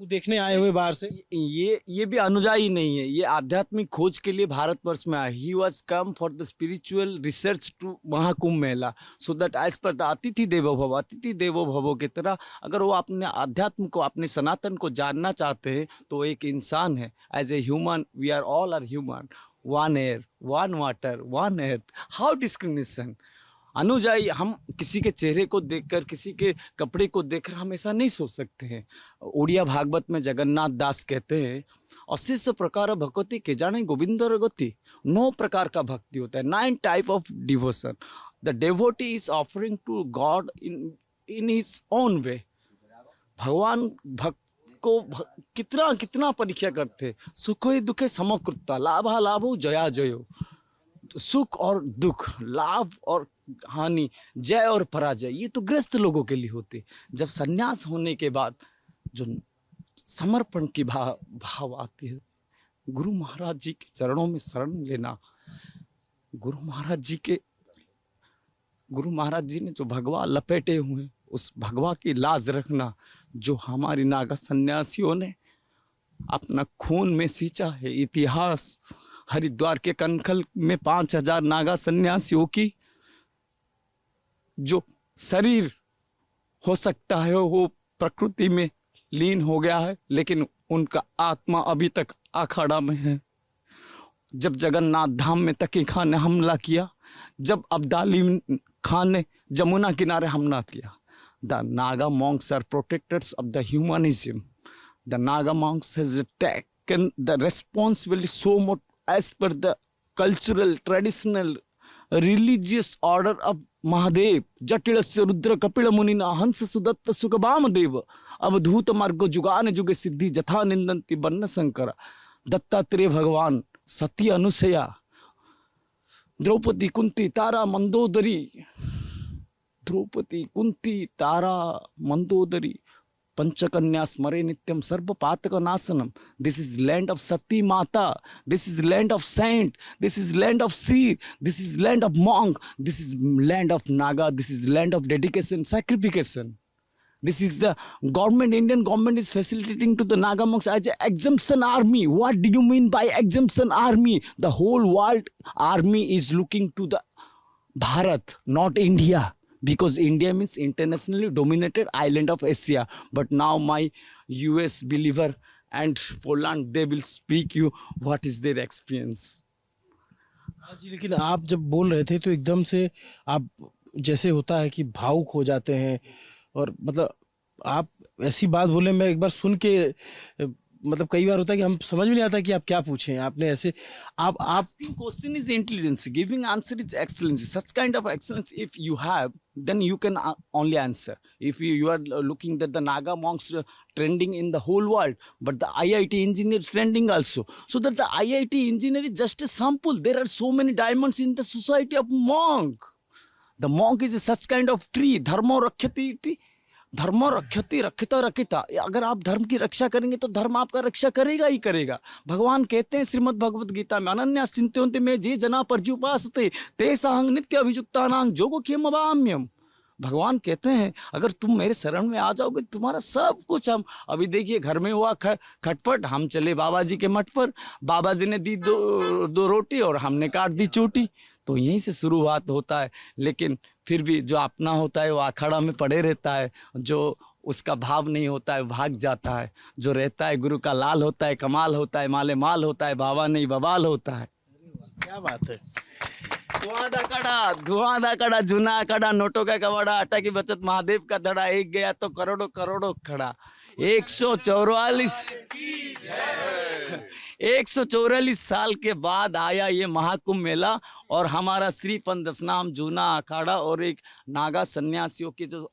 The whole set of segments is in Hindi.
देखने आए हुए बाहर से। ये भी अनुयायी नहीं है, ये आध्यात्मिक खोज के लिए भारतवर्ष में आया। He was come for the spiritual research to Mahakumbh Mela, so that as per the अतिथि देवो भव, अतिथि देवो भवो की तरह अगर वो अपने अध्यात्म को, अपने सनातन को जानना चाहते हैं तो वो एक इंसान है। As a human we are all are human, one air, one water, one earth, how discrimination. अनुजाई हम किसी के चेहरे को देखकर, किसी के कपड़े को देखकर हम ऐसा नहीं सोच सकते हैं। ओडिया भागवत में जगन्नाथ दास कहते हैं, 80 प्रकार भक्ति के जाने गोविंदर गति। 9 प्रकार का भक्ति होता है, 9 type of devotion. The devotee is offering to God in his own way. भगवान भक्त को कितना कितना परीक्षा करते, सुखो दुखे समकृता, लाभा लाभो जया जयो। सुख और दुख, लाभ और हानि, जय और पराजय, ये तो ग्रस्त लोगों के लिए होते। जब सन्यास होने के बाद जो समर्पण की भाव आती है, गुरु महाराज जी के चरणों में शरण लेना, गुरु महाराज जी ने जो भगवा लपेटे हुए, उस भगवा की लाज रखना, जो हमारी नागा सन्यासियों ने अपना खून में सींचा है। इतिहास हरिद्वार के कनखल में 5000 नागा सन्यासियों की जो शरीर हो सकता है वो प्रकृति में लीन हो गया है, लेकिन उनका आत्मा अभी तक अखाड़ा में है। जब जगन्नाथ धाम में तकी खान ने हमला किया, जब अब्दाली खान ने जमुना किनारे हमला किया, the Naga monks are protectors of the humanism. The Naga monks has taken the responsibility so much as per the cultural, traditional, religious order of Mahadev. जटिलस्य रुद्र कपिल मुनिना हंस सुदत्त सुखबाम देव, अवधूत मार्ग जुगान जुगे सिद्धि जथा निंदन्ति बन्न शंकर। दत्तात्रेय भगवान, सती अनुसया, द्रौपदी कुंती तारा मंदोदरी, द्रौपदी कुंती तारा मंदोदरी, पंचकन्या स्मरे नित्यम सर्व पातक नाशनम। This is land of Sati Mata, this is land of saint, this is land of seer, this is land of monk, this is land of Naga, this is land of dedication, sacrification. This is the government, Indian government is facilitating to the Naga monks as an exemption army. What do you mean by exemption army? The whole world army is looking to the Bharat, not India. Because India means internationally dominated island of Asia. But now my US believer and Poland, they will speak you what is their experience. जी, लेकिन आप जब बोल रहे थे तो एकदम से आप, जैसे होता है कि भावुक हो जाते हैं, और मतलब आप ऐसी बात बोले, मैं एक बार सुन के मतलब कई बार होता है कि हम समझ में नहीं आता कि आप क्या पूछें। आपने ऐसे आप question is intelligence, giving answer is excellence. Such kind of excellence if you have, then you can only answer. If you are looking that the Naga monks trending in the whole world, but the IIT engineer trending also, so that the IIT engineer is just a sample. There are so many diamonds in the society of monk. The monk is such kind of tree. Dharmo rakhyati iti, धर्म रक्षति रक्षिता रक्षिता। अगर आप धर्म की रक्षा करेंगे तो धर्म आपका रक्षा करेगा ही करेगा। भगवान कहते हैं श्रीमद् भगवद गीता में, अनन्या चिंत्यन्ते में जे जना पर्युपासते तेषां नित्य अभियुक्तानां योगक्षेमवाम्यहम्। भगवान कहते हैं अगर तुम मेरे शरण में आ जाओगे, तुम्हारा सब कुछ हम, अभी देखिए घर में हुआ खटपट, हम चले बाबा जी के मठ पर, बाबा जी ने दी दो रोटी और हमने काट दी चोटी। तो यहीं से शुरुआत होता है। लेकिन फिर भी जो अपना होता है वो अखाड़ा में पड़े रहता है, जो उसका भाव नहीं होता है भाग जाता है, जो रहता है गुरु का लाल होता है, कमाल होता है, माले माल होता है, बाबा नहीं बवाल होता है। क्या बात है। धुआं दा कड़ा, जूना कड़ा, नोटों का कवाड़ा, आटा की बचत, महादेव का धड़ा, एक गया तो करोड़ों करोड़ों खड़ा। 144 साल के बाद आया ये महाकुंभ मेला, और हमारा श्री पंदसनाम जूना अखाड़ा और एक नागा सन्यासियों के जो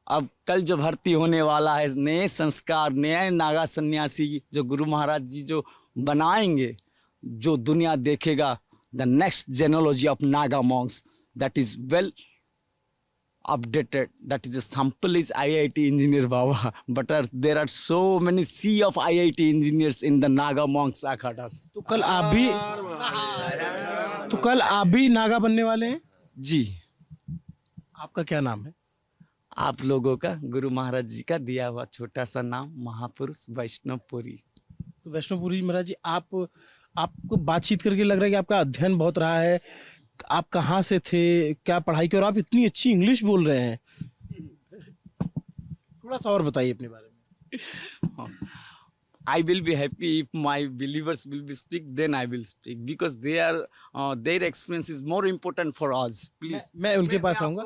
अब कल जो भर्ती होने वाला है, नए संस्कार, नए नागा सन्यासी जो गुरु महाराज जी जो बनाएंगे, जो दुनिया देखेगा, the next genealogy of Naga monks that is well updated, that is a sample is IIT engineer Baba, but there are so many sea of IIT engineers in the Naga monks akhadas. तो कल आप भी नागा बनने वाले हैं जी। आपका क्या नाम है? आप लोगों का गुरु महाराज जी का दिया हुआ छोटा सा नाम महापुरुष वैष्णवपुरी। तो वैष्णवपुरी जी महाराज जी, आप आपको बातचीत करके लग रहा है कि आपका अध्ययन बहुत रहा है। आप कहाँ से थे, क्या पढ़ाई की, और आप इतनी अच्छी इंग्लिश बोल रहे हैं। थोड़ा सा और बताइए अपने बारे में। I will be happy if my believers will be speak, then I will speak because they are their experience is more important for us. Please. मैं उनके पास आऊंगा।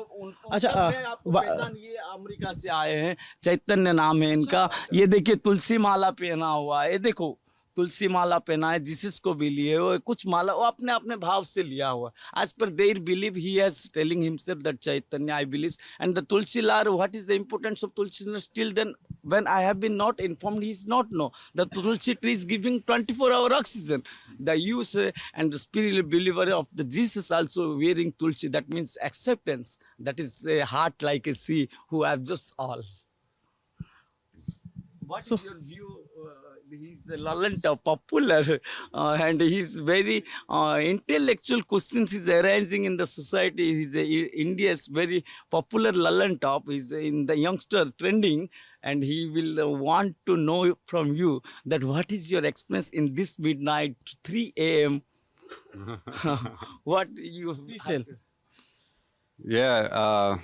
अच्छा, मैं आपको पहचान, ये अमेरिका से आए हैं, चैतन्य नाम है इनका। ये देखिए तुलसी माला पहना हुआ है, ये देखो तुलसी माला पहना है, जीसस को भी लिए हुए कुछ माला, वो अपने अपने भाव से लिया हुआ। As per their belief, he is telling himself that Chaitanya I believes, and the Tulsi Lar, what is the importance of Tulsi Lar? Still then, when I have been not informed, he is not know. The Tulsi tree is giving 24-hour oxygen. The use and the spiritual believer of the Jesus also wearing Tulsi. That means acceptance. That is a heart like a sea who have just all. What is your view? He's the Lalanta popular and he's very intellectual questions he's arranging in the society. He's India's very popular Lalantop. He's in the youngster trending, and he will want to know from you that what is your experience in this midnight 3 a.m. What you Please tell. Yeah,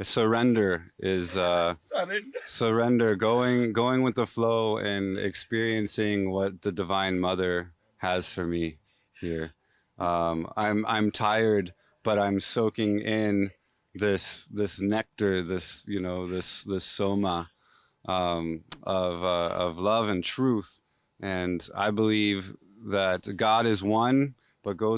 surrender is surrender. surrender, going with the flow and experiencing what the Divine Mother has for me here. I'm tired, but I'm soaking in this nectar, this this soma of love and truth, and I believe that God is one, but goes